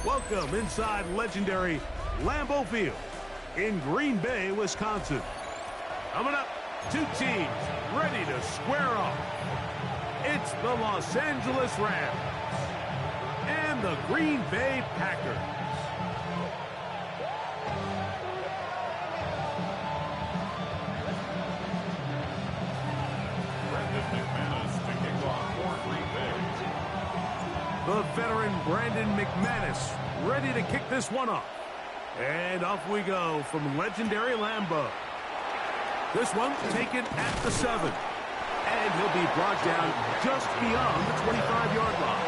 Welcome inside legendary Lambeau Field in Green Bay, Wisconsin. Coming up, two teams ready to square off. It's the Los Angeles Rams and the Green Bay Packers. The veteran Brandon McManus ready to kick this one off. And off we go from legendary Lambeau. This one taken at the 7. And he'll be brought down just beyond the 25-yard line.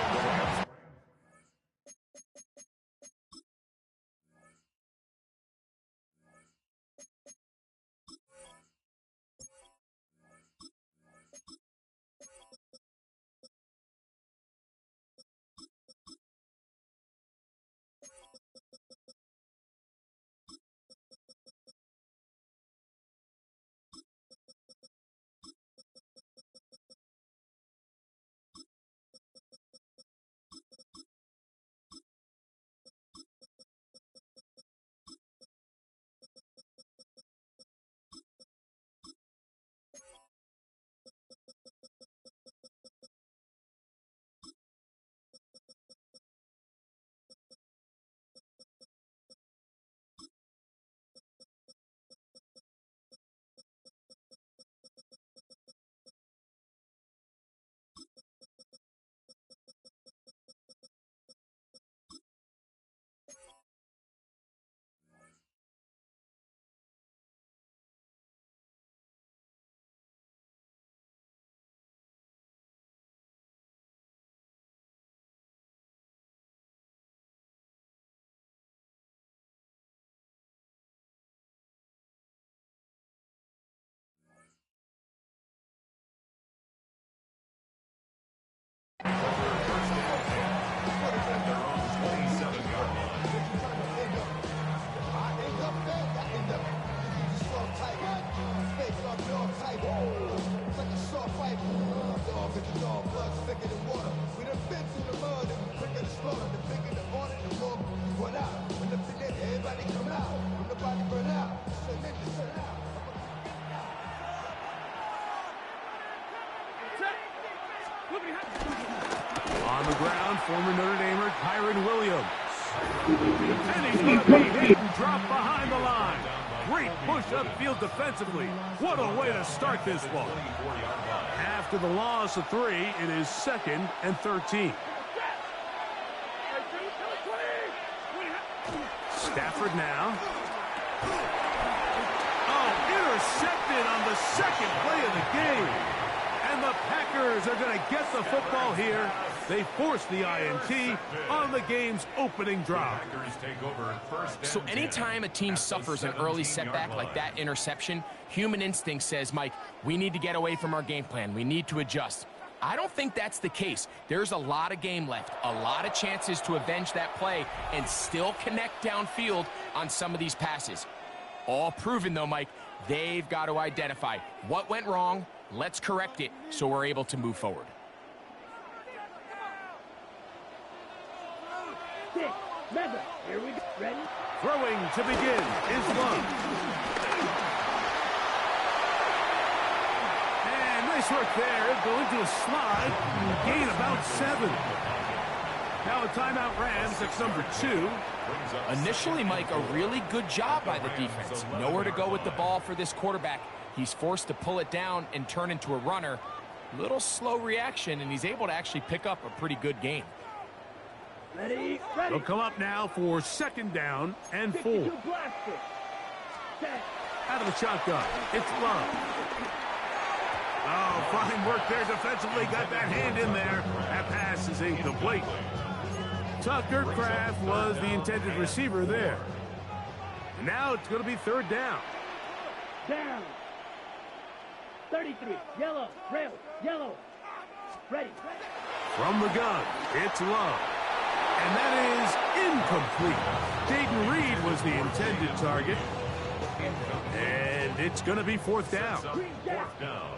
On the ground, former Notre Damer Kyron Williams. And he's going to be hit and dropped behind the line. Great push upfield defensively. What a way to start this one. After the loss of 3, it is 2nd and 13. Stafford now. Oh, intercepted on the second play of the game. And the Packers are going to get the football here. They force the INT on the game's opening drive. So anytime a team suffers an early setback like that interception, human instinct says, Mike, we need to get away from our game plan. We need to adjust. I don't think that's the case. There's a lot of game left, a lot of chances to avenge that play and still connect downfield on some of these passes. All proven, though, Mike, they've got to identify what went wrong. Let's correct it so we're able to move forward. Here we go. Ready? Throwing to begin is Love. And nice work there. Go into a slide. Gain about 7. Now a timeout Rams. That's number 2. Initially, Mike, a really good job by the defense. Nowhere to go with the ball for this quarterback. He's forced to pull it down and turn into a runner. Little slow reaction, and he's able to actually pick up a pretty good gain. Ready? They'll come up now for 2nd down and 4. Out of the shotgun, it's Love. Oh, fine work there defensively. Got that hand in there. That pass is incomplete. Tucker Kraft was the intended receiver there. And now it's going to be 3rd down. Down. 33. Yellow. Red. Yellow. Ready. From the gun, it's Love. And that is incomplete. Jaden Reed was the intended target. And it's going to be 4th down. 4th down.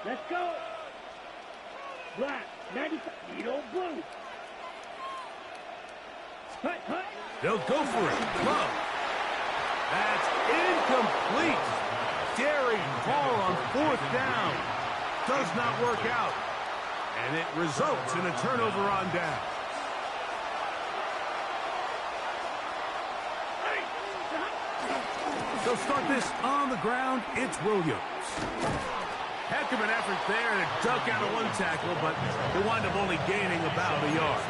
Let's go. Black. 95. Needle blue. They'll go for it. Love. That's incomplete. Daring call on 4th down. Does not work out. And it results in a turnover on down. They'll start this on the ground. It's Williams. Heck of an effort there to duck out of one tackle, but they wind up only gaining about a yard.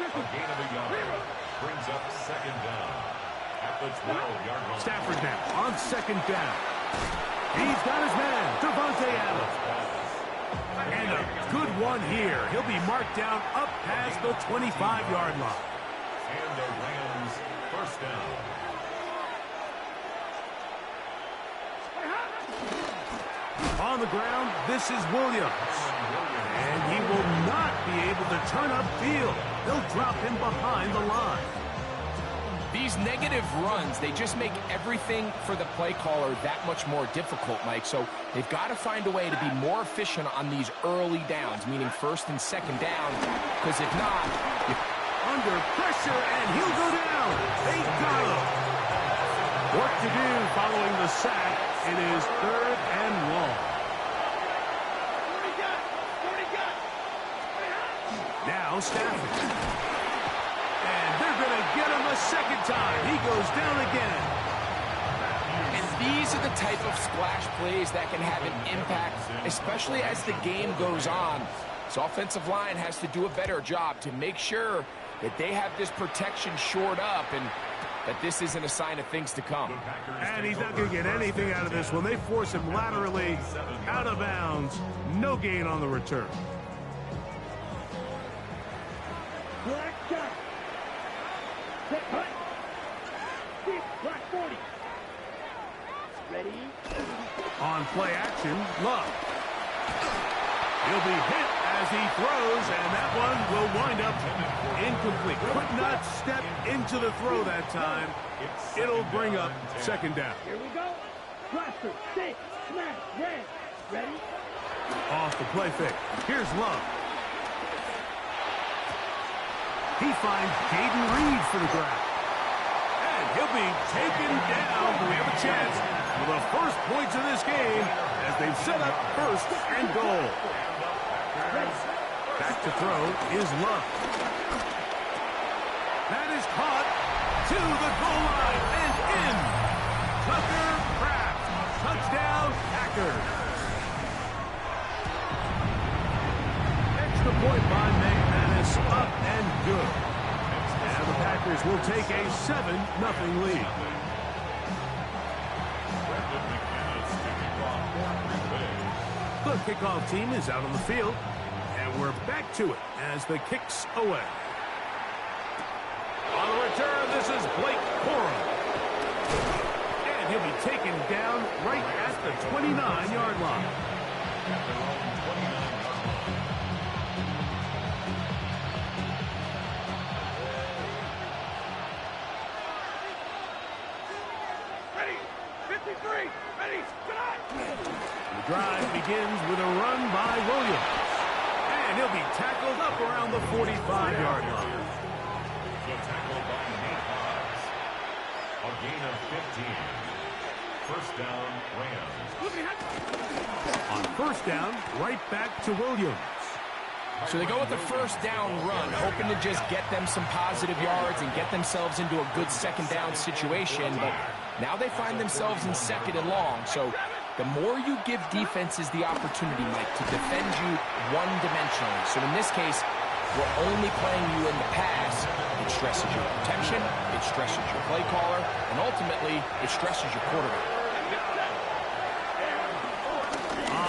A gain of a yard brings up 2nd down at the 12-yard line. Stafford now on 2nd down. He's got his man, Devontae Adams. And a good one here. He'll be marked down up past the 25-yard line. And the Rams 1st down. On the ground, this is Williams. And he will not be able to turn upfield. They'll drop him behind the line. These negative runs, they just make everything for the play caller that much more difficult, Mike. So they've got to find a way to be more efficient on these early downs, meaning 1st and 2nd down. Because if not, under pressure, and he'll go down. They got him. What to do following the sack? It is 3rd and long. Now Stafford. And they're going to get him a 2nd time. He goes down again. and these are the type of splash plays that can have an impact, especially as the game goes on. This offensive line has to do a better job to make sure that they have this protection shored up and that this isn't a sign of things to come. And he's not going to get anything out of this one. They force him laterally out of bounds. No gain on the return. Black shot. Set cut. Deep, black 40. Ready? On play action, Love. He'll be hit as he throws, and that one will wind up incomplete. Could not step into the throw that time. It'll bring up second down. Here we go. Blaster, stick, smash, red. Ready? Off the play fake. Here's Love. He finds Jaden Reed for the grab. And he'll be taken down. We have a chance for the first points of this game as they've set up 1st and goal. Back to throw is Love. That is caught to the goal line and in. Tucker Kraft. Touchdown, Packers. Extra point by McManus, up and good. And the Packers will take a 7-0 lead. The kickoff team is out on the field, and we're back to it as the kick's away. On the return, this is Blake Corum. And he'll be taken down right at the 29-yard line. Ready? 53. Ready? Start! The drive begins with a run by Williams. And he'll be tackled up around the 45-yard line. Tackled by Nate Hobbs. A gain of 15. First down, Rams. On first down, right back to Williams. So they go with the first down run, hoping to just get them some positive yards and get themselves into a good second down situation. But now they find themselves in 2nd and long. So the more you give defenses the opportunity, Mike, to defend you one-dimensionally. So in this case, we're only playing you in the pass. It stresses your protection, it stresses your play caller, and ultimately, it stresses your quarterback.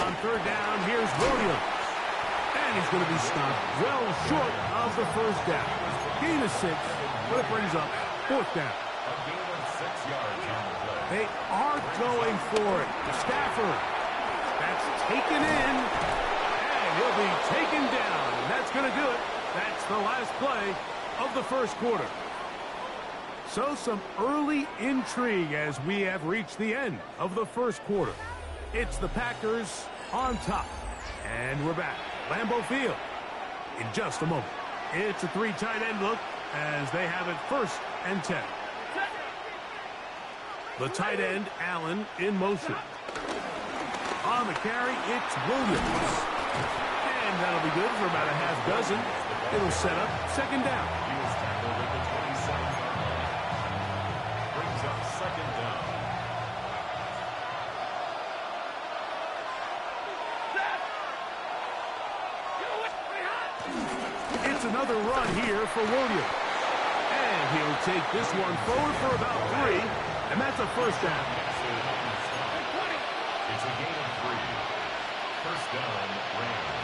On third down, here's Williams. And he's going to be stopped well short of the first down. Gain of 6, but it brings up 4th down. A gain of 6 yards on the play. They are going for it. Stafford. That's taken in. And he'll be taken down. And that's going to do it. That's the last play of the first quarter. So some early intrigue as we have reached the end of the first quarter. It's the Packers on top. And we're back. Lambeau Field in just a moment. It's a 3 tight end look as they have it 1st and 10. The tight end, Allen, in motion. On the carry, it's Williams. And that'll be good for about a half dozen. It'll set up 2nd down. He was tackled at the 27-yard line. Brings up 2nd down. It's another run here for Williams. And he'll take this one forward for about 3, and that's a 1st down. It's a gain of 3. 1st down, Rams.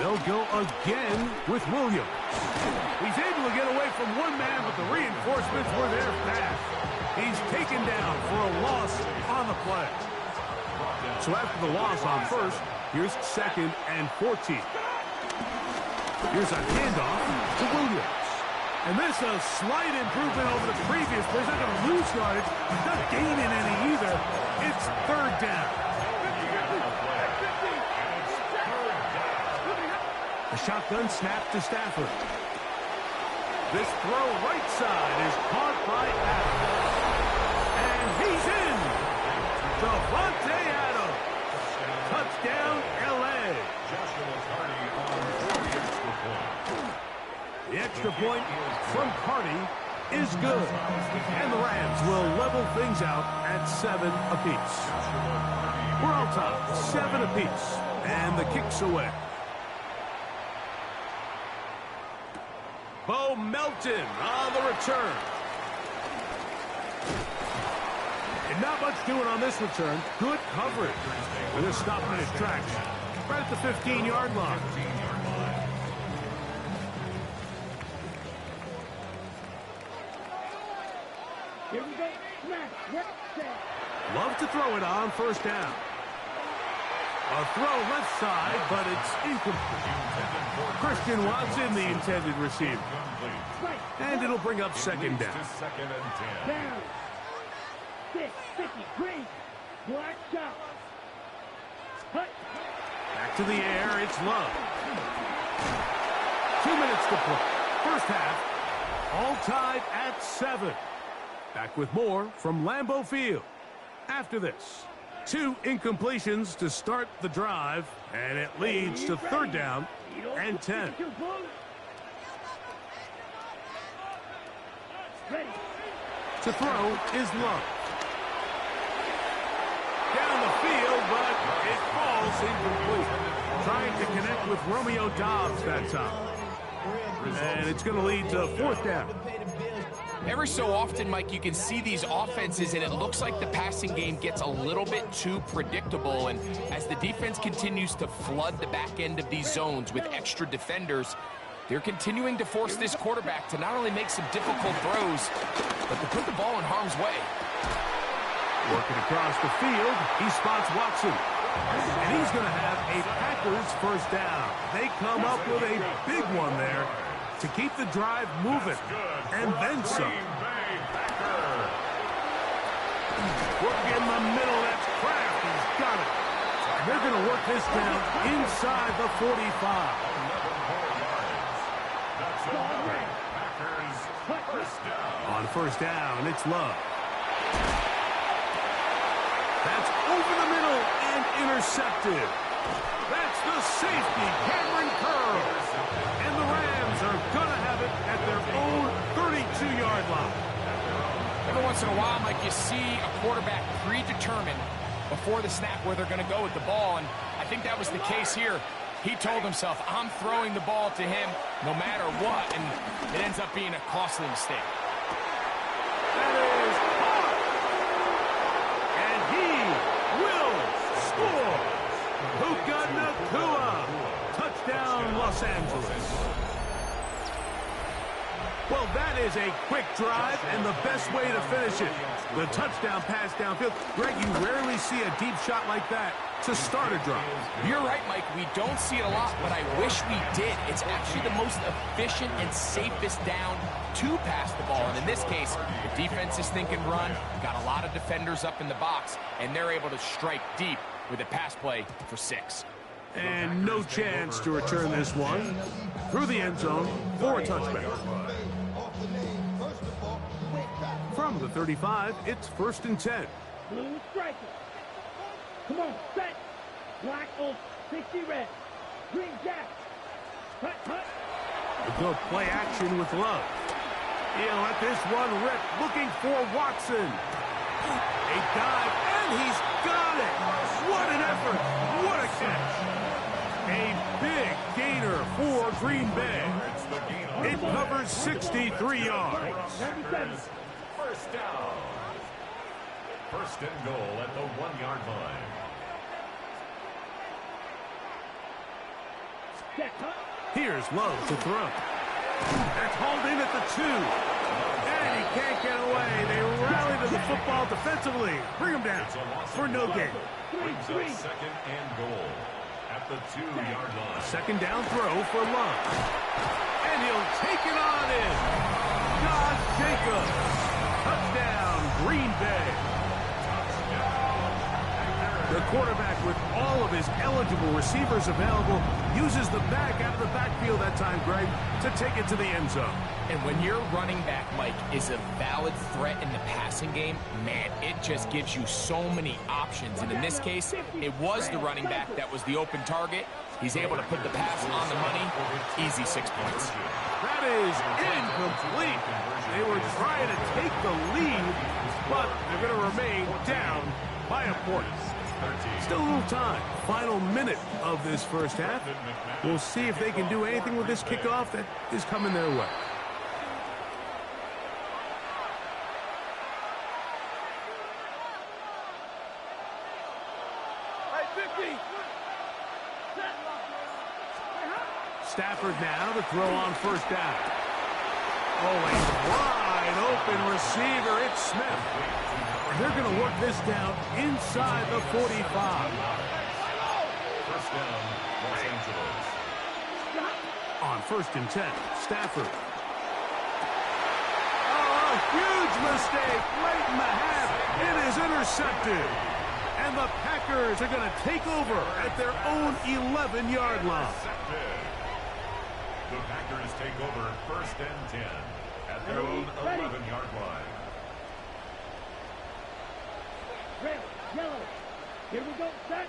They'll go again with Williams. He's able to get away from one man, but the reinforcements were there fast. He's taken down for a loss on the play. So after the loss on 1st, here's 2nd and 14. Here's a handoff to Williams. And this a slight improvement over the previous play. He's not going to lose yardage. He's not gaining any either. It's 3rd down. A shotgun snap to Stafford. This throw right side is caught by Adams. And he's in. Devontae Adams. Touchdown, L.A. The extra point from Carty is good. And the Rams will level things out at 7 apiece. We're all tied, 7 apiece. And the kick's away. Bo Melton on the return. And not much doing on this return. Good coverage. With a stop in his tracks. Right at the 15-yard line. Here we go. Love to throw it on 1st down. A throw left side, but it's incomplete. Christian Watson, the intended receiver. And it'll bring up 2nd down. 2nd and 10. Down. 6, 50, green. Black shot. Hut. Back to the air, it's Love. 2 minutes to play. 1st half, all tied at 7. Back with more from Lambeau Field. After this, 2 incompletions to start the drive, and it leads to 3rd down and 10. To throw is Love. Down the field, but it falls incomplete. Trying to connect with Romeo Doubs that time. And it's going to lead to 4th down. Every so often, Mike, you can see these offenses, and it looks like the passing game gets a little bit too predictable. And as the defense continues to flood the back end of these zones with extra defenders, they're continuing to force this quarterback to not only make some difficult throws, but to put the ball in harm's way. Working across the field, he spots Watson. And he's going to have a Packers 1st down. They come up with a big one there to keep the drive moving, and then some. Work in the middle, that's Kraft, he's got it. And they're going to work this down inside the 45. On 1st down, it's Love. That's over the middle and intercepted. That's the safety, Cameron Curl. And the Rams are going to have it at their own 32-yard line. Every once in a while, Mike, you see a quarterback predetermined before the snap where they're going to go with the ball, and I think that was the case here. He told himself, I'm throwing the ball to him no matter what, and it ends up being a costly mistake. That is caught. And he will score. Puka Nacua. Touchdown, Los Angeles. Well, that is a quick drive and the best way to finish it. The touchdown pass downfield. Greg, you rarely see a deep shot like that to start a drive. You're right, Mike. We don't see it a lot, but I wish we did. It's actually the most efficient and safest down to pass the ball. And in this case, the defense is thinking run, got a lot of defenders up in the box, and they're able to strike deep with a pass play for 6. And no chance to return this one. through the end zone for a touchback. From the 35, it's 1st and 10. Blue striker. Come on, set. Black oak, 60 red. Green jack. Hut, hut. They'll play action with Love. He'll let this one rip, looking for Watson. A dive, and he's got it. What an effort. What a catch. A big gainer for Green Bay. It covers 63 yards. 97. First down. 1st and goal at the 1-yard line. Set, hut. Here's Love to throw. That's hauled in at the 2. And he can't get away. They rally to the football defensively. Bring him down for no gain. Brings up 2nd and goal at the 2-yard line. 2nd down throw for Love. And he'll take it on in. Josh Jacobs. Touchdown, Green Bay. The quarterback, with all of his eligible receivers available, uses the back out of the backfield that time, Greg, to take it to the end zone. And when your running back, Mike, is a valid threat in the passing game, man, it just gives you so many options. And in this case, it was the running back that was the open target. He's able to put the pass on the money. Easy 6 points. That is incomplete. They were trying to take the lead, but they're going to remain down by a point. Still a little time. Final minute of this first half. We'll see if they can do anything with this kickoff that is coming their way. Stafford now to throw on 1st down. Oh, a wide open receiver. It's Smith. They're going to work this down inside the 45. 1st down, Los Angeles. On 1st and 10, Stafford. Oh, a huge mistake late in the half. It is intercepted. And the Packers are going to take over at their own 11-yard line. The Packers take over 1st and 10 at their own 11-yard line. Red, yellow. Here we go, set.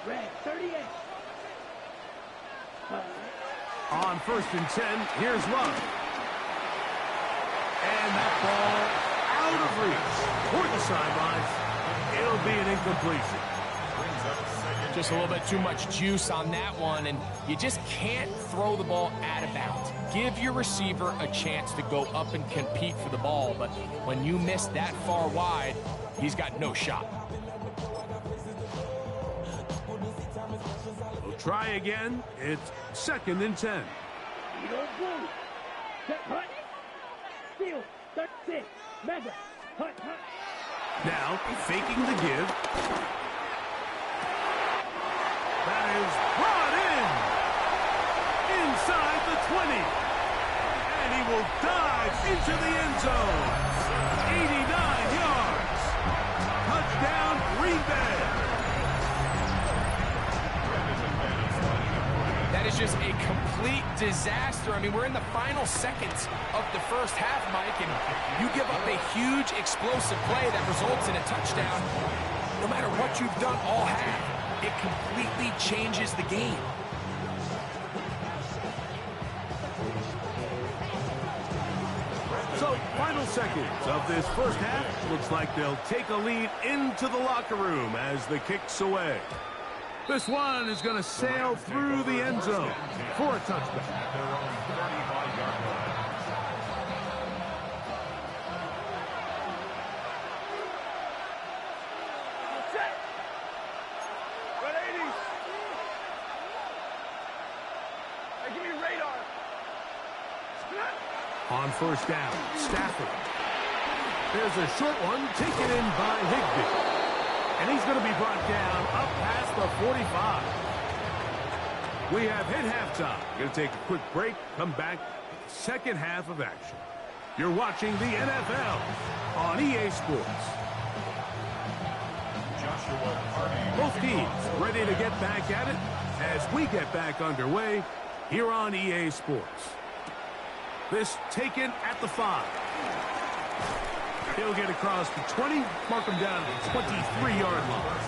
Red, 38. On 1st and 10, here's Love. And that ball out of reach toward the sidelines. It'll be an incompletion. Just a little bit too much juice on that one, and you just can't throw the ball out of bounds. Give your receiver a chance to go up and compete for the ball, but when you miss that far wide, he's got no shot. We'll try again. It's 2nd and 10. You don't blue. Set, hut. Steal. That's it. Mega. Hut, hut. Now, faking the give. That is brought in. Inside the 20. And he will dive into the end zone. 89 yards. Touchdown, Green Bay. That is just a complete disaster. I mean, we're in the final seconds of the first half, Mike, and you give up a huge explosive play that results in a touchdown. No matter what you've done all half, it completely changes the game. So, final seconds of this first half. Looks like they'll take a lead into the locker room as the kick's away. This one is going to sail through the end zone for a touchback. At their own 35-yard line. On 1st down, Stafford. There's a short one taken in by Higbee. And he's going to be brought down up past the 45. We have hit halftime. Going to take a quick break, come back, second half of action. You're watching the NFL on EA Sports. Joshua Hardy. Both teams ready to get back at it as we get back underway here on EA Sports. This taken at the 5. He'll get across the 20, mark him down at the 23-yard line.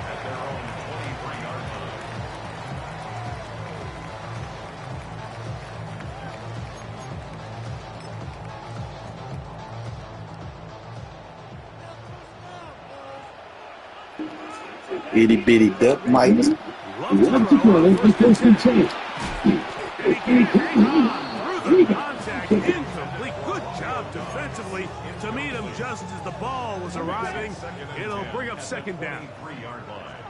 At their own 23-yard line. Itty bitty duck mites. Love to throw. First and 10. And he can hang on through the contact. Incomplete. Good job defensively to meet him just as the ball was arriving. It'll bring up second down. 3-yard line.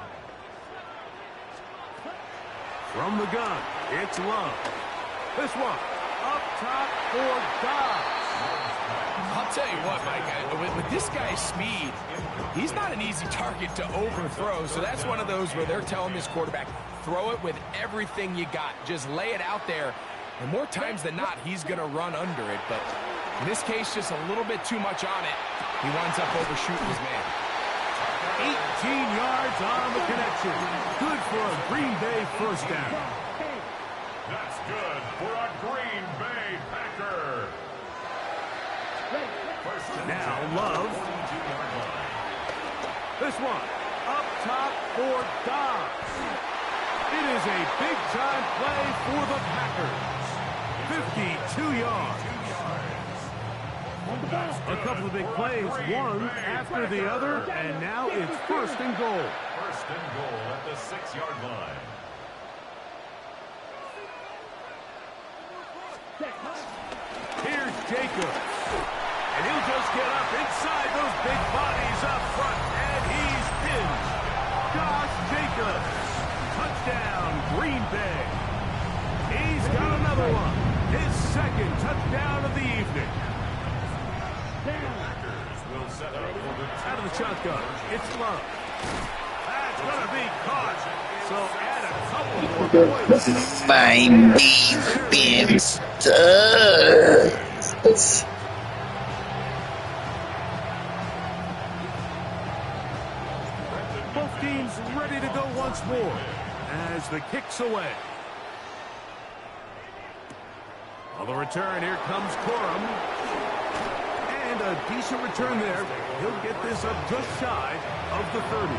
From the gun, it's Love. This one, up top for Dobbs. I'll tell you what, Mike, with this guy's speed, he's not an easy target to overthrow. So that's one of those where they're telling this quarterback, throw it with everything you got. Just lay it out there. And more times than not, he's going to run under it. But in this case, just a little bit too much on it. He winds up overshooting his man. 18 yards on the connection. Good for a Green Bay first down. That's good for a Green Bay Packer. Now Love. This one, up top for Dobbs. It is a big-time play for the Packers. 52 yards. A couple of big plays, one after the other, and now it's first and goal. First and goal at the 6-yard line. Here's Jacobs. And he'll just get up inside those big bodies up front, and he's pinned. Josh Jacobs. Touchdown, Green Bay. He's got another one. His second touchdown of the evening. Packers will set up for the Out of the shotgun, it's Love. That's going to be caught. So add a couple more points. My beef studs. Both teams ready to go once more as the kick's away. On the return, here comes Corum. And a decent return there. He'll get this up just shy of the 30.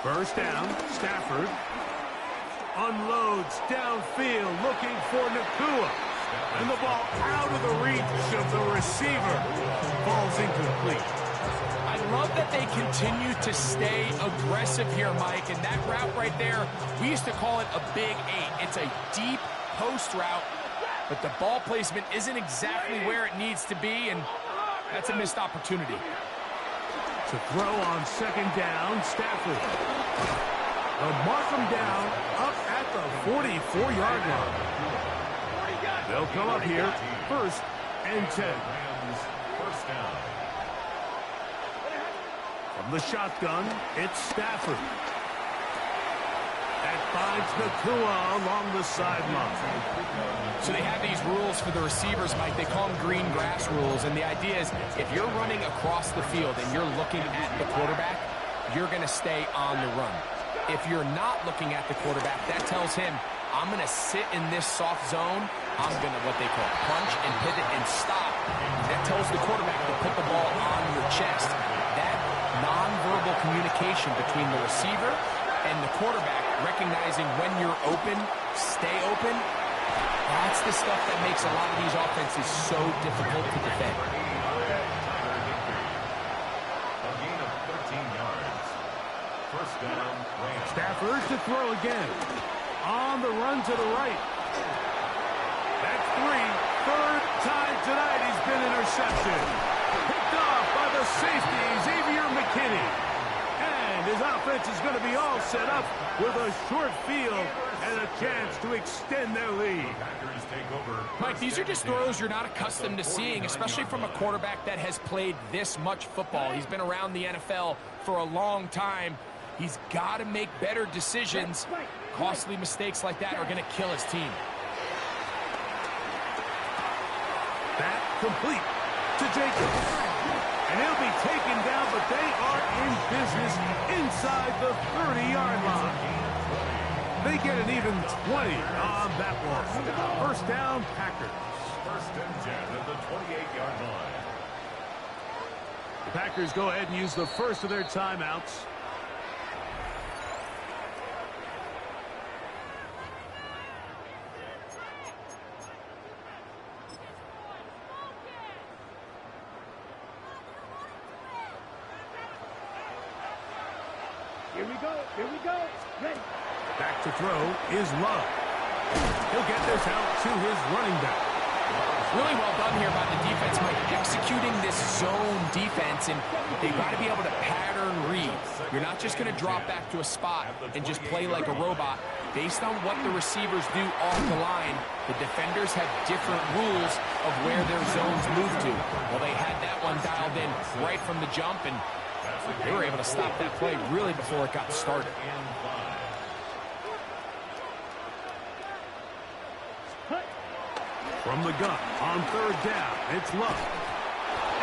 First down, Stafford unloads downfield looking for Nakua. And the ball out of the reach of the receiver. Falls incomplete. I love that they continue to stay aggressive here, Mike. And that route right there, we used to call it a big 8. It's a deep post route, but the ball placement isn't exactly where it needs to be, and that's a missed opportunity. To throw on second down, Stafford. They'll mark him down up at the 44-yard line. They'll come up here, first and 10. first down. From the shotgun, it's Stafford. That finds Nakua along the sideline. So they have these rules for the receivers, Mike. They call them green grass rules. And the idea is if you're running across the field and you're looking at the quarterback, you're going to stay on the run. If you're not looking at the quarterback, that tells him, I'm going to sit in this soft zone. I'm going to, what they call, punch and pivot and stop. That tells the quarterback to put the ball on your chest. That nonverbal communication between the receiver and the quarterback, recognizing when you're open, stay open, that's the stuff that makes a lot of these offenses so difficult to defend. A gain of 13 yards. First down, Rams. Stafford to throw again. On the run to the right. That's 3. Third time tonight he's been intercepted. Picked off by the safety, Xavier McKinney. And his offense is going to be all set up with a short field and a chance to extend their lead. Packers take over. Mike, these are just throws you're not accustomed to seeing, especially from a quarterback that has played this much football. He's been around the NFL for a long time. He's got to make better decisions. Costly mistakes like that are going to kill his team. That complete to Jacobs. And he'll be taken down, but they are in business inside the 30-yard line. They get an even 20 on that one. First down, Packers. First and 10 at the 28-yard line. The Packers go ahead and use the first of their timeouts. Here we go. Ready. Back to throw is Love. He'll get this out to his running back. Really well done here by the defense, Mike, executing this zone defense, and they've got to be able to pattern read. You're not just going to drop back to a spot and just play like a robot. Based on what the receivers do off the line, the defenders have different rules of where their zones move to. Well, they had that one dialed in right from the jump, and they were able to stop that play really before it got started. From the gun on third down, it's Love.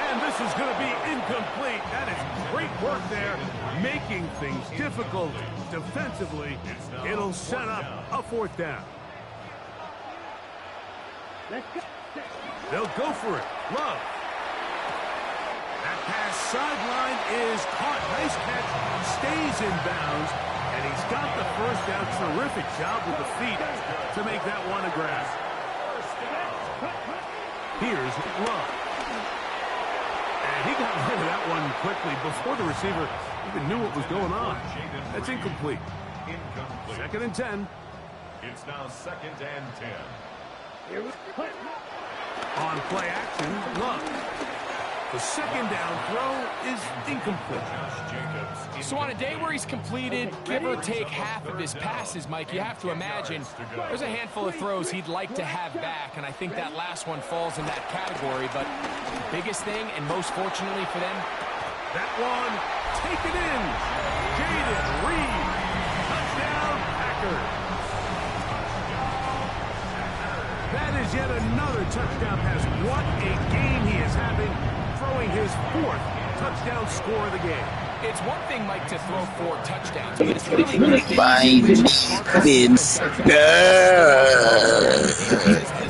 And this is going to be incomplete. That is great work there, making things difficult defensively. It'll set up a fourth down. They'll go for it. Love. That pass sideline is caught. Nice catch. Stays in bounds. And he's got the first down. Terrific job with the feet to make that one a grab. Here's Love. And he got rid of that one quickly before the receiver even knew what was going on. That's incomplete. Second and 10. It's now second and 10. On play action, Love. The second down throw is incomplete. So on a day where he's completed, give or take half of his passes, Mike, you have to imagine there's a handful of throws he'd like to have back, and I think that last one falls in that category. But the biggest thing, and most fortunately for them, that one, take it in. Jaden Reed, touchdown Packers. That is yet another touchdown pass. What a game he is having, throwing his fourth touchdown score of the game. It's one thing, Mike, to throw 4 touchdowns, but it's really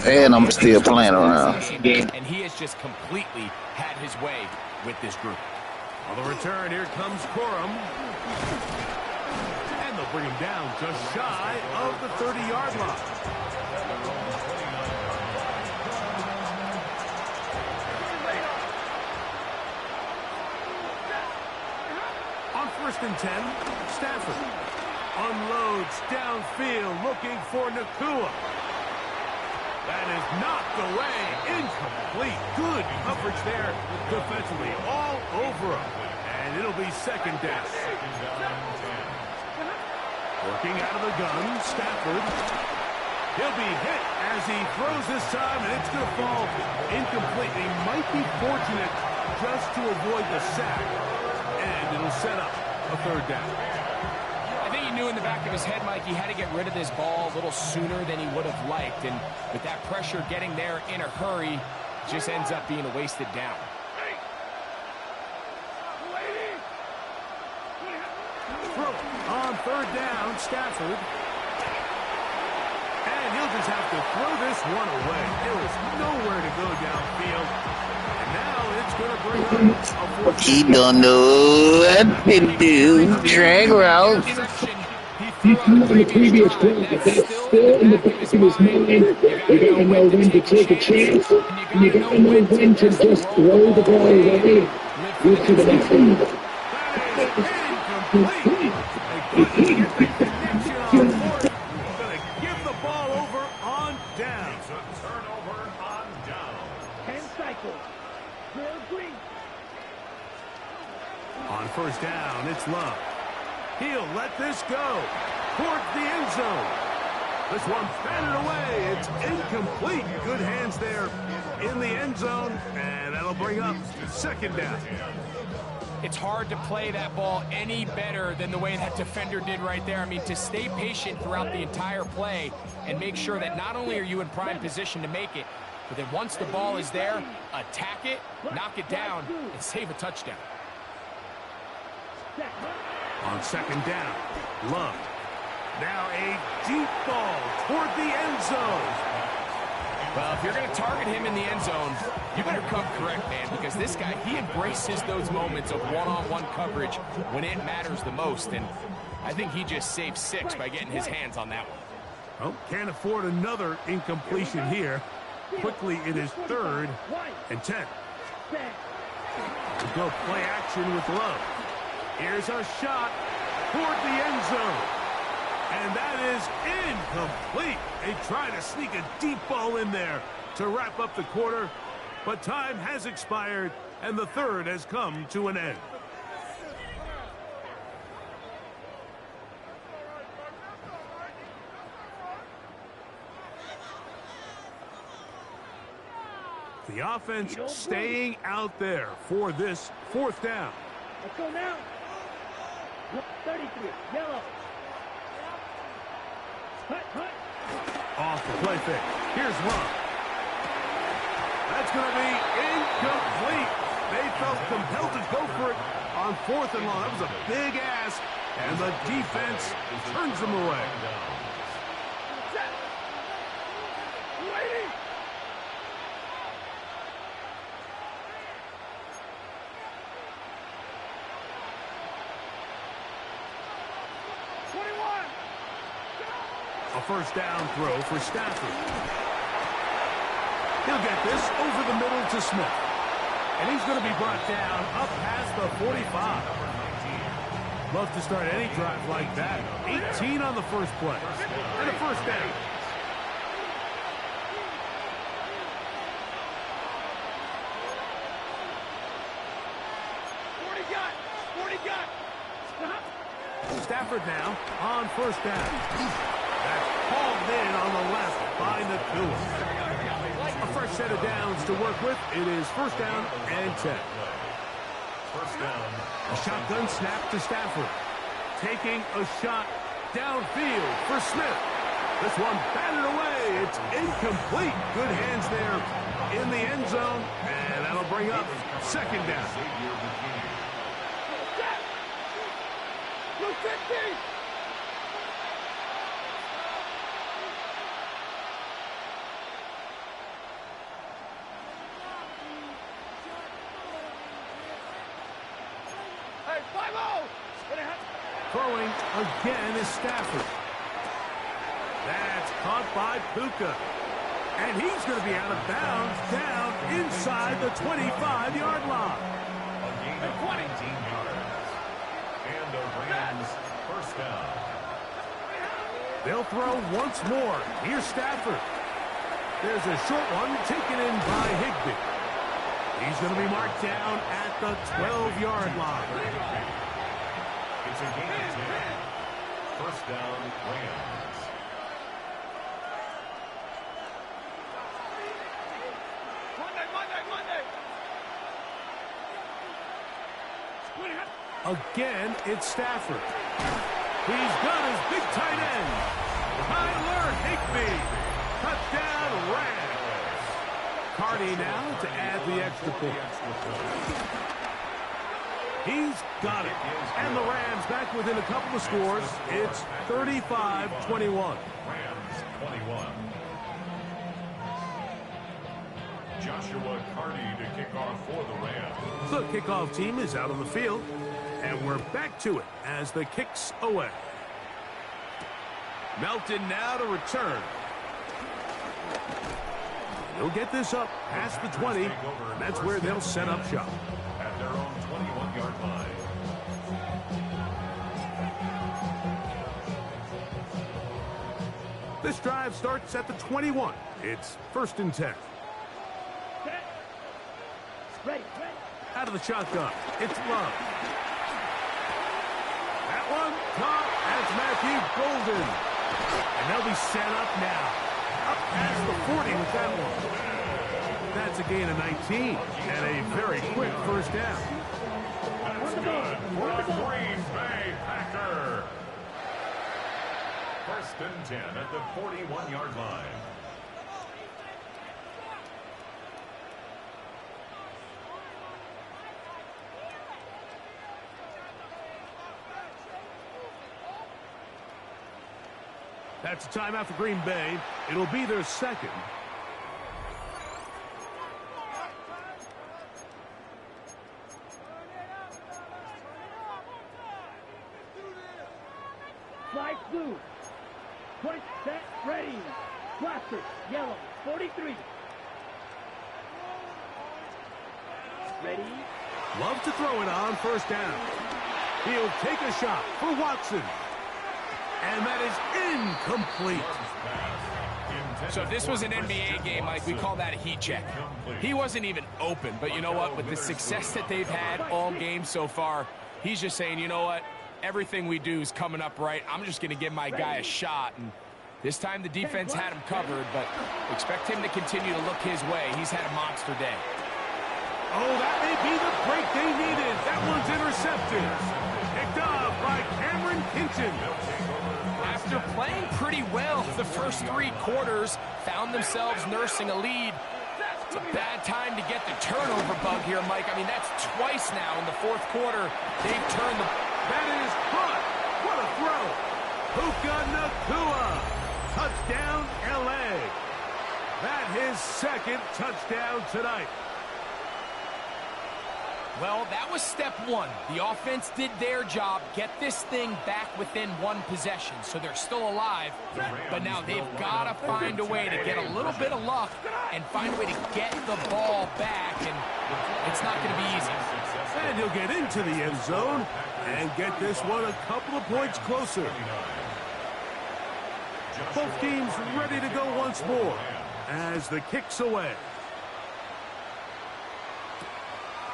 and I'm still playing around. And he has just completely had his way with this group. On the return, here comes Corum. And they'll bring him down just shy of the 30-yard line. First and 10, Stafford unloads downfield looking for Nakua. That is knocked away, incomplete. Good coverage there defensively, all over him. And it'll be second down. Working out of the gun, Stafford. He'll be hit as he throws this time, and it's going to fall incomplete. He might be fortunate just to avoid the sack, and it'll set up a third down. I think he knew in the back of his head, Mike, he had to get rid of this ball a little sooner than he would have liked. And with that pressure getting there in a hurry, just ends up being a wasted down. Throw on third down, Stafford. And he'll just have to throw this one away. There is nowhere to go downfield. Now it's going to bring up a fourth. He don't know what to do. Drag route. He threw out the previous play, but that's still in the back of his mind. You got to know when to take a chance, and you got to know when to just roll the ball away. Move to the next one. On first down, it's Love. He'll let this go towards the end zone. This one batted away. It's incomplete. Good hands there in the end zone, and that'll bring up second down. it's hard to play that ball any better than the way that defender did right there. I mean, to stay patient throughout the entire play and make sure that not only are you in prime position to make it, but then once the ball is there, attack it, knock it down, and save a touchdown. On second down, Love. Now a deep ball toward the end zone. Well, if you're going to target him in the end zone, you better come correct, man, because this guy, he embraces those moments of one-on-one coverage when it matters the most, and I think he just saved 6 by getting his hands on that one. Oh, can't afford another incompletion here. Quickly, it is 3rd and 10. We'll go play action with Love. Here's a shot toward the end zone. And that is incomplete. They try to sneak a deep ball in there to wrap up the quarter, but time has expired, and the 3rd has come to an end. The offense staying out there for this 4th down. Let's go now. 33, yellow. Off the play fake. Here's Love. That's going to be incomplete. They felt compelled to go for it on 4th and long. That was a big ask, and the defense turns them away. A first down throw for Stafford. He'll get this over the middle to Smith. And he's going to be brought down up past the 45. Love to start any drive like that. 18 on the first play. And a first down. Stafford now on first down. That's hauled in on the left by Nakua. A fresh set of downs to work with. It is first down and 10. First down. A shotgun snap to Stafford. Taking a shot downfield for Smith. This one batted away. It's incomplete. Good hands there in the end zone. And that'll bring up second down. Throwing again is Stafford. That's caught by Puka. And he's going to be out of bounds down inside the 25-yard line. A gain of 19 yards. And the Rams first down. They'll throw once more. Here's Stafford. There's a short one taken in by Higbee. He's going to be marked down at the 12-yard line. It's a gain of 10. First down, Rams. Again, it's Stafford. He's got his big tight end. Tyler Higbee. Touchdown, Rams. Cardi now to add the extra point. He's got it. And the Rams back within a couple of scores. It's 35-21. Rams 21. Joshua Cardi to kick off for the Rams. The kickoff team is out on the field. And we're back to it as the kick's away. Melton now to return. He'll get this up past the 20. And that's where they'll set up shop. At their own 21-yard line. This drive starts at the 21. It's first and 10. Out of the shotgun, it's Love. That one caught as Matthew Golden. And they'll be set up now. Up past the 40 with that one. That's a gain of 19 and a very quick first down. Green Bay Packer. 1st and 10 at the 41-yard line. That's a timeout for Green Bay. It'll be their second. Flight blue. Point set ready. Blaster yellow 43. Ready. Love to throw it on 1st down. He'll take a shot for Watson. And that is incomplete. So if this was an NBA game, like, we call that a heat check. He wasn't even open, but you know what? With the success that they've had all game so far, he's just saying, you know what? Everything we do is coming up right. I'm just going to give my guy a shot. And this time the defense had him covered, but expect him to continue to look his way. He's had a monster day. Oh, that may be the break they needed. That one's intercepted. Picked off by Cameron Kinchen. After playing pretty well the first 3 quarters, found themselves nursing a lead. It's a bad time to get the turnover bug here, Mike. I mean, that's twice now in the 4th quarter. They've turned the... That is caught. What a throw. Puka Nacua. Touchdown, L.A. That his 2nd touchdown tonight. Well, that was step 1. The offense did their job, get this thing back within 1 possession, so they're still alive. But now they've got to find a way to get a little bit of luck and find a way to get the ball back, and it's not going to be easy. And he'll get into the end zone and get this one a couple of points closer. Both teams ready to go once more as the kick's away.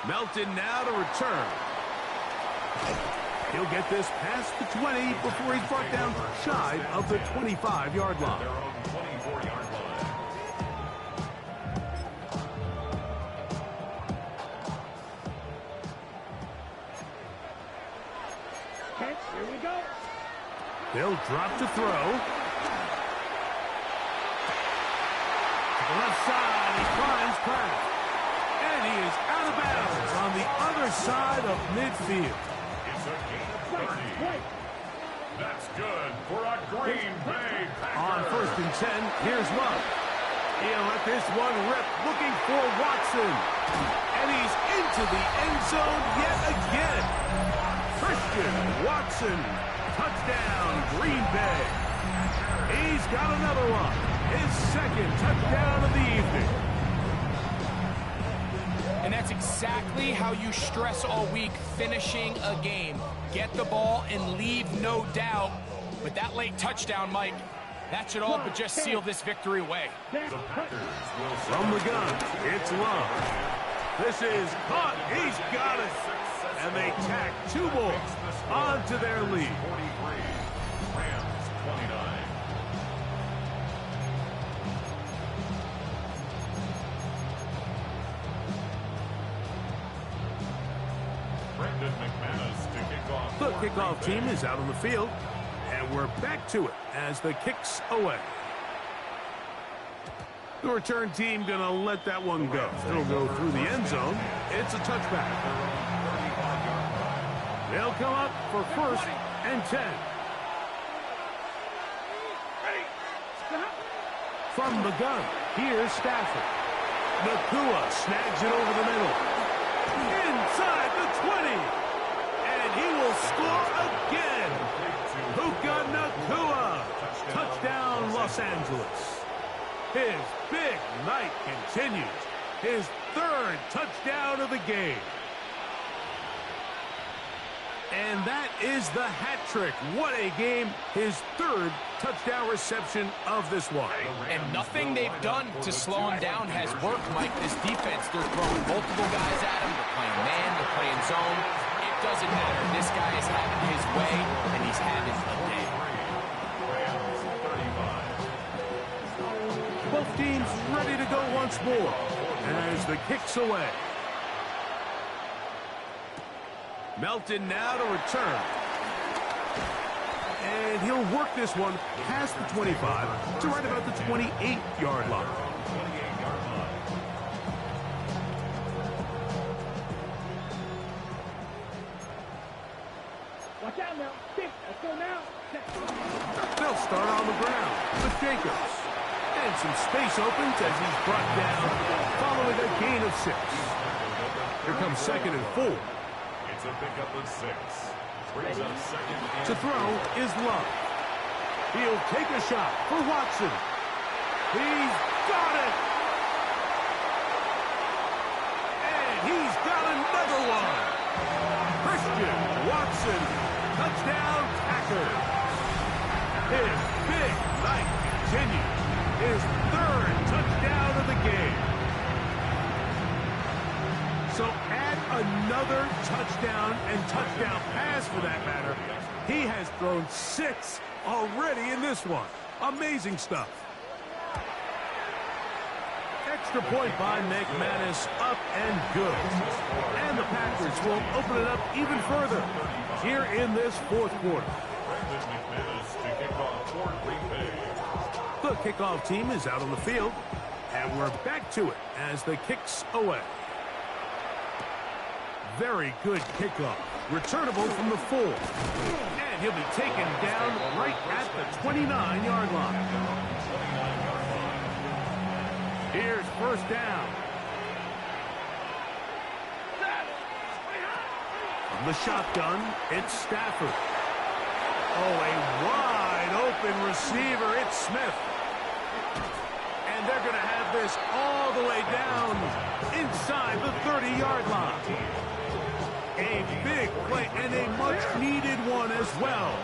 Melton now to return. He'll get this past the 20 before he's brought down shy of the 25-yard line. Their own 24-yard line. Catch, here we go. They'll drop to throw. To the left side, he finds Pratt. And he is out of bounds on the other side of midfield. It's a gain of 30. That's good for a Green Bay Packer. On 1st and 10, here's Love. He'll let this one rip, looking for Watson. And he's into the end zone yet again. Christian Watson, touchdown, Green Bay. He's got another one, his 2nd touchdown of the evening. And that's exactly how you stress all week, finishing a game. Get the ball and leave no doubt. But that late touchdown, Mike, that should all but just seal this victory away. From the gun, it's Love. This is caught. He's got it. And they tack 2 more onto their lead. 43. Rams 29. The kickoff team is out on the field, and we're back to it as the kick's away. The return team going to let that one go. It'll go through the end zone. It's a touchback. They'll come up for 1st and 10. From the gun, here's Stafford. Nacua snags it over the middle. Inside the 20. And he will score again. Puka Nacua. Touchdown, Los Angeles. His big night continues. His 3rd touchdown of the game. And that is the hat trick. What a game. His 3rd touchdown reception of this one. And nothing they've done to slow him down has worked, Mike. This defense, they're throwing multiple guys at him. They're playing man, they're playing zone. It doesn't matter. This guy is having his way, and he's having a day. Both teams ready to go once more as the kick's away. Melton now to return. And he'll work this one past the 25 to right about the 28-yard line. Watch out now. Let's go now. They'll start on the ground with Jacobs. And some space opens as he's brought down following a gain of 6. Here comes 2nd and 4. It's a pickup of 6. Brings up 2nd and To throw is Love. He'll take a shot for Watson. He's got it! And he's got another one! Christian Watson, touchdown Packers. His big night continues. His 3rd touchdown of the game. So add another touchdown and touchdown pass for that matter. He has thrown 6 already in this one. Amazing stuff. Extra point by McManus, up and good. And the Packers will open it up even further here in this 4th quarter. The kickoff team is out on the field, and we're back to it as the kick's away. Very good kickoff. Returnable from the 4. And he'll be taken down right at the 29-yard line. Here's 1st down. From the shotgun, it's Stafford. Oh, a wide open receiver. It's Smith. And they're going to have this all the way down inside the 30-yard line. A big play and a much-needed one as well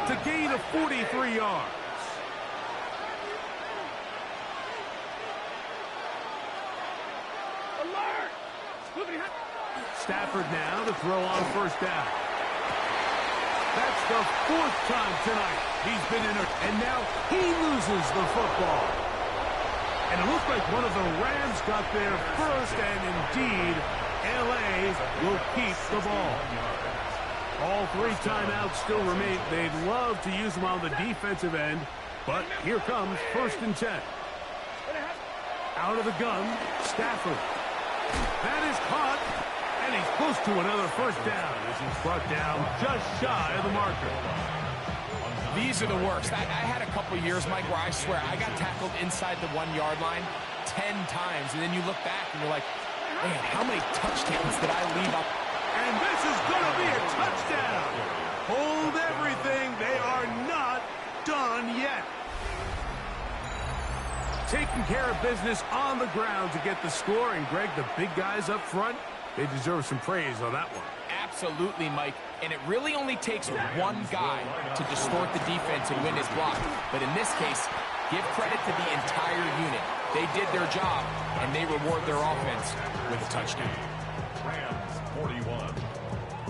to gain of 43 yards. Alert! Stafford now to throw on 1st down. That's the 4th time tonight he's been in it, and now he loses the football. And it looks like one of the Rams got there first, and indeed, L.A. will keep the ball. All 3 timeouts still remain. They'd love to use them on the defensive end, but here comes 1st and 10. Out of the gun, Stafford. That is caught, and he's close to another 1st down as he's brought down just shy of the marker. These are the worst. I had a couple years, Mike, where I swear I got tackled inside the 1-yard line 10 times, and then you look back and you're like, man, how many touchdowns did I leave up? And this is going to be a touchdown. Hold everything. They are not done yet. Taking care of business on the ground to get the score. And, Greg, the big guys up front, they deserve some praise on that one. Absolutely, Mike. And it really only takes one guy to distort the defense and win his block. But in this case, give credit to the entire unit. They did their job, and they reward their offense with a touchdown. Rams 41.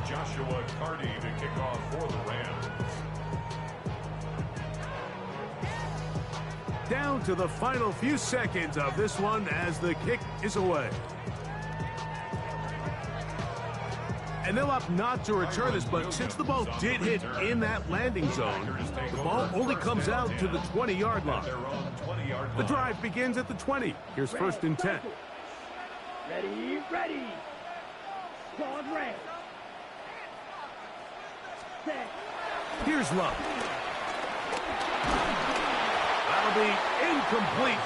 Joshua Carty to kick off for the Rams. Down to the final few seconds of this one as the kick is away. And they'll opt not to return this, but since the ball did hit in that landing zone, the ball only comes out to the 20-yard line. The drive begins at the 20. Here's 1st and 10. Ready. Claude Ray. Set. Here's Love. That'll be incomplete.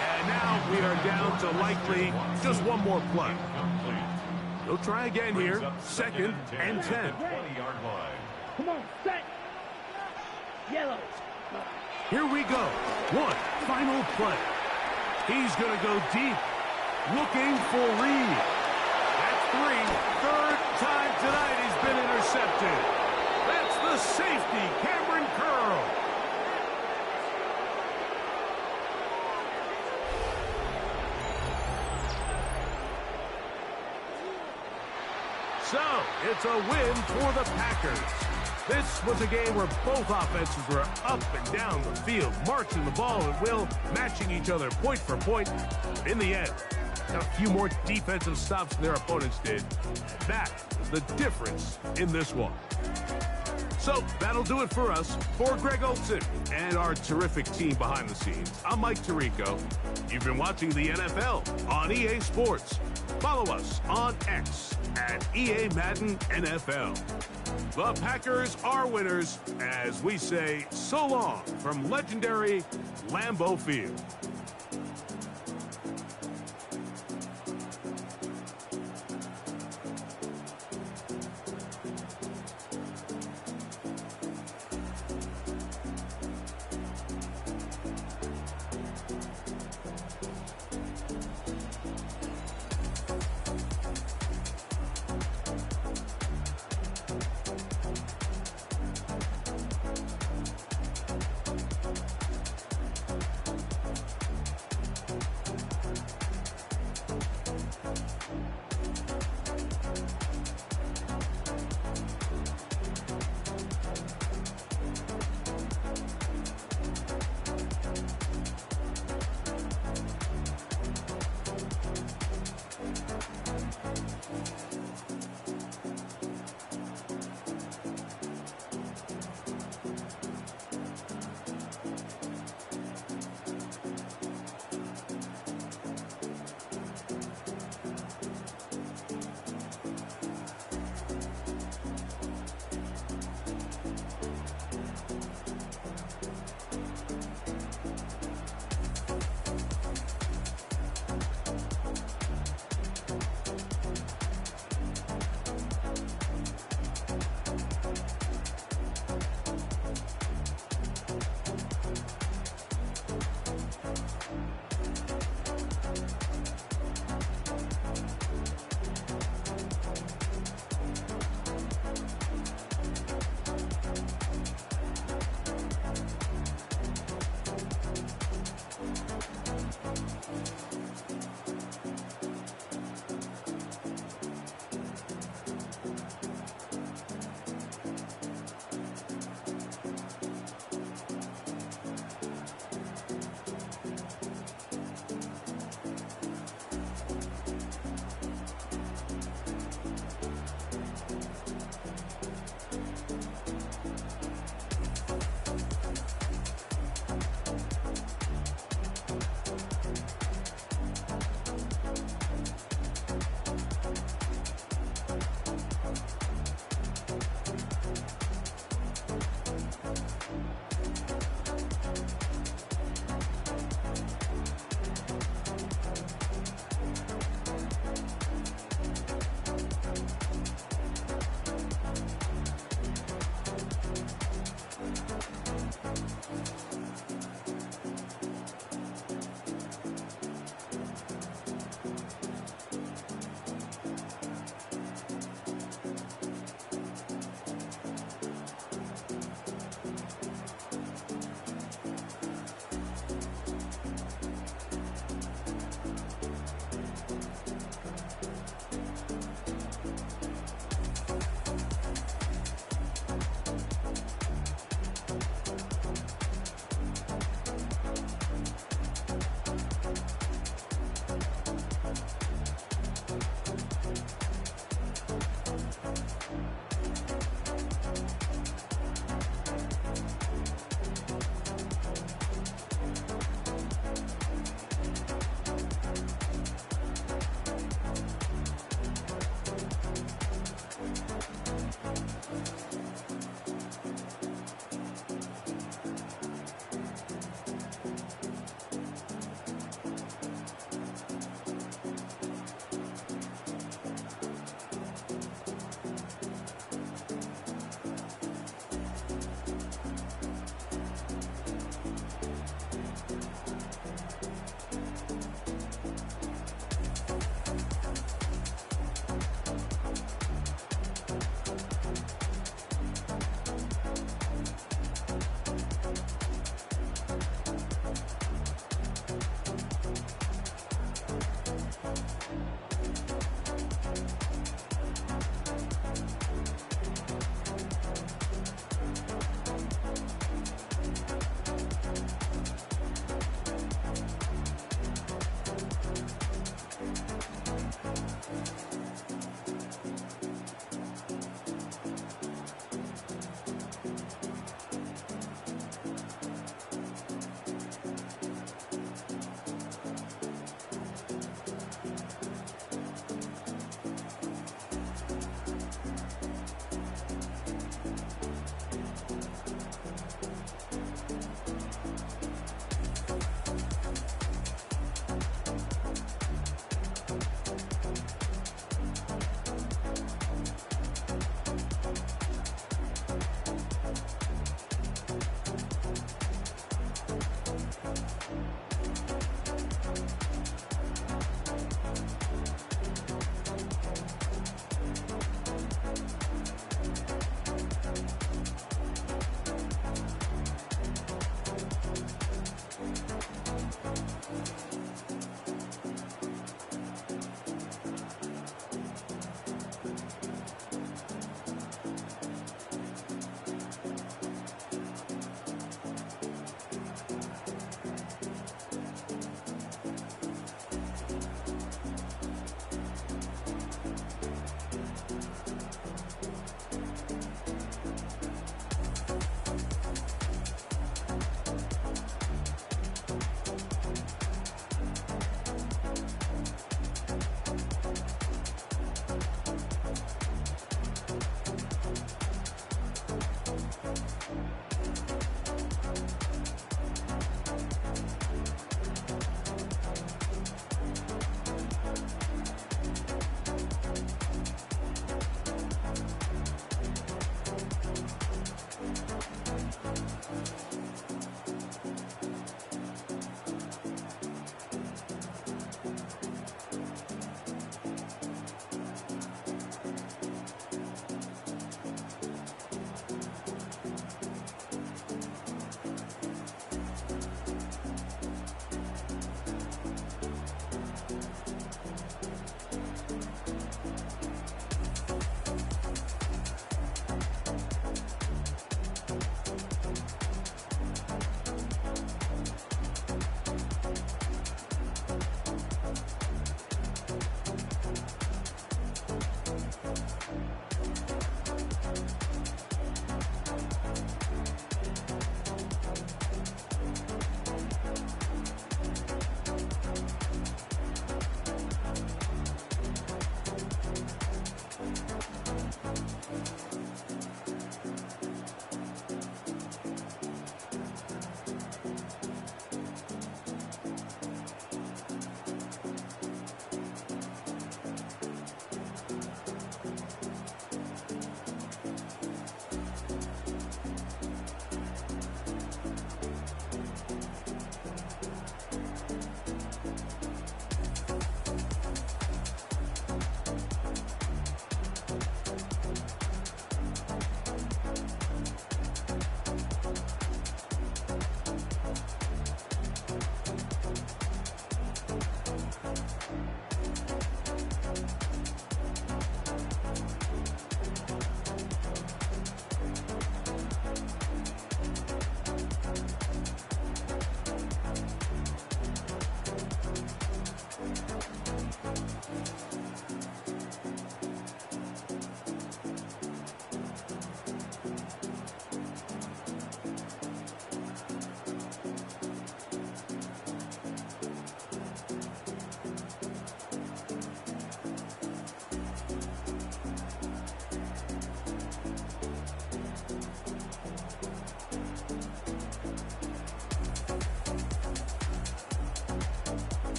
And now we are down to likely just one more play. He'll try again here. 2nd and 10. 20-yard line. Come on, set. Yellow. Here we go. One final play. He's going to go deep. Looking for Reed. That's 3. 3rd time tonight he's been intercepted. That's the safety, Cameron Curl. So, it's a win for the Packers. This was a game where both offenses were up and down the field, marching the ball at will, matching each other point for point. In the end, got a few more defensive stops than their opponents did. That is the difference in this one. So, that'll do it for us. For Greg Olson and our terrific team behind the scenes, I'm Mike Tirico. You've been watching the NFL on EA Sports. Follow us on X at EA Madden NFL. The Packers are winners as we say so long from legendary Lambeau Field.